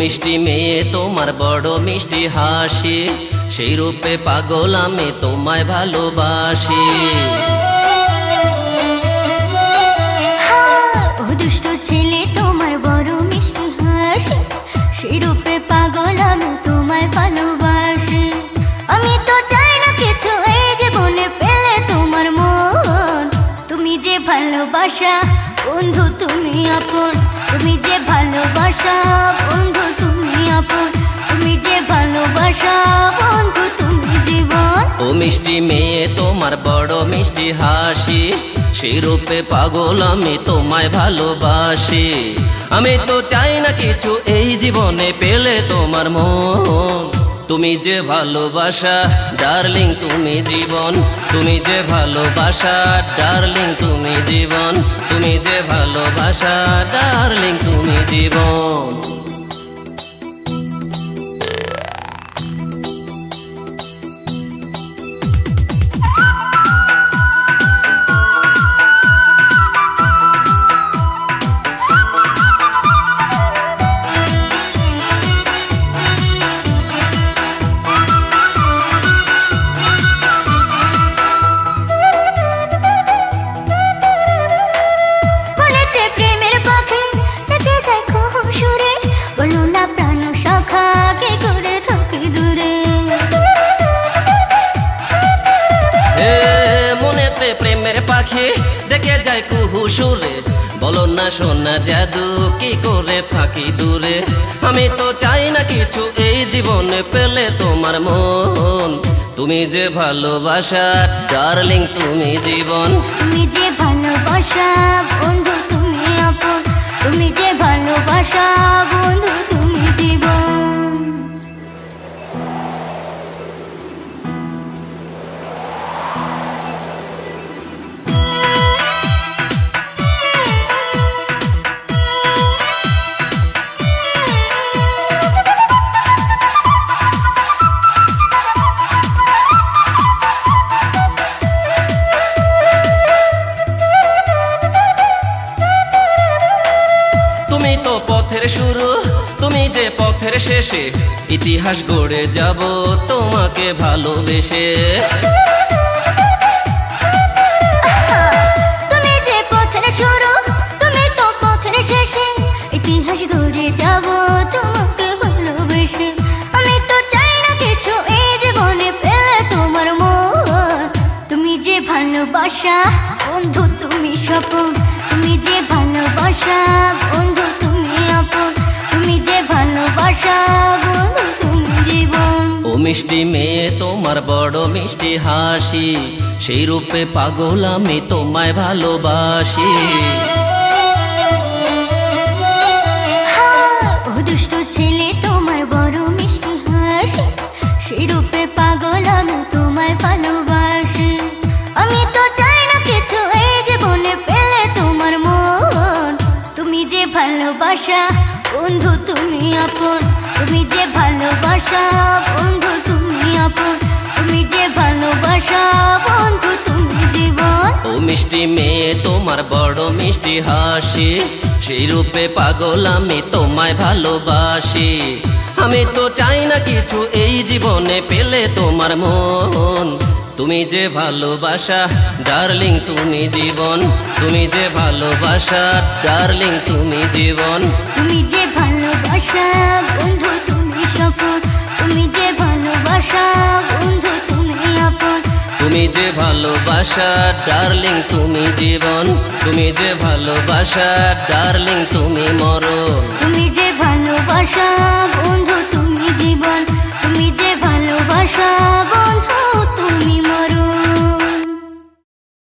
মিষ্টি মেয়ে তোমার বড় মিষ্টি হাসি, সেই রূপে পাগল আমি তোমায় ভালোবাসি। ও দুষ্ট ছেলে তোমার বড় মিষ্টি হাসি, সেই রূপে পাগল আমি তোমায় ভালোবাসি। আমি তো চাই না কিছু এই জীবনে পেলে তোমার মন, তুমি যে ভালোবাসা বন্ধু তুমি আপন, তুমি যে ভালোবাসা বন্ধু তুমি আপন, তুমি যে ভালোবাসা বন্ধু তুমি জীবন। ও মিষ্টি মেয়ে তোমার বড় মিষ্টি হাসি, সেই রূপে পাগল আমি তোমায় ভালোবাসি। আমি তো চাই না কিছু এই জীবনে পেলে তোমার মন, তুমি যে ভালোবাসা ডার্লিং তুমি জীবন, তুমি যে ভালোবাসা ডার্লিং তুমি জীবন, তুমি যে ভালোবাসা ডার্লিং তুমি জীবন। প্রেমের পাখি ডেকে যায় কুহু সুরে, বলো না সোনা জাদু কি করে থাকি দূরে। আমি তো চাই না কিছু এই জীবনে পেলে তোমার মন, তুমি যে ভালোবাসা ডার্লিং তুমি জীবন, তুমি যে ভালোবাসা বন্ধু তুমি আপন, তুমি যে ভালোবাসা বন্ধু তুমি জীবন। তুমি তো পথের শুরু, তুমি যে পথের শেষে, ইতিহাস গড়ে যাব তোমাকে ভালোবেসে। তুমি যে পথের শুরু, তুমি তো পথের শেষে, ইতিহাস গড়ে যাব তোমাকে ভালোবেসে। আমি তো চাই না কিছু এই জীবনে পেলে তোমার মন, তুমি যে ভালোবাসা বন্ধু তুমি স্বপন, তুমি যে ভালোবাসা বন্ধু তুমি আপন, তুমি যে ভালোবাসা বন্ধু তুমি জীবন। ও মিষ্টি মেয়ে তোমার বড় মিষ্টি হাসি, সেই রূপে পাগল আমি তোমায় ভালোবাসি। ও দুষ্ট ছেলে তোমার বড় মিষ্টি হাসি, সেই রূপে পাগল আমি তোমায় ভালোবাসি। আমি তো চাই না কিছু এই জীবনে পেলে তোমার মন, তুমি যে ভালোবাসা বন্ধু তুমি আপন, তুমি যে ভালোবাসা বন্ধু তুমি আপন, তুমি যে ভালোবাসা বন্ধু তুমি জীবন। ও মিষ্টি মেয়ে তোমার বড় মিষ্টি হাসি, সেই রূপে পাগল আমি তোমায় ভালোবাসি। আমি তো চাই না কিছু এই জীবনে পেলে তোমার মন, তুমি যে ভালোবাসা ডার্লিং তুমি জীবন, তুমি যে ভালোবাসা ডার্লিং তুমি জীবন, তুমি যে ভালোবাসা বন্ধু তুমি স্বপন, তুমি যে ভালোবাসা বন্ধু তুমি আপন, তুমি যে ভালোবাসা ডার্লিং তুমি জীবন, তুমি যে ভালোবাসা ডার্লিং তুমি মরণ, তুমি যে ভালোবাসা বন্ধু তুমি জীবন, তুমি যে ভালোবাসা বন্ধু তুমি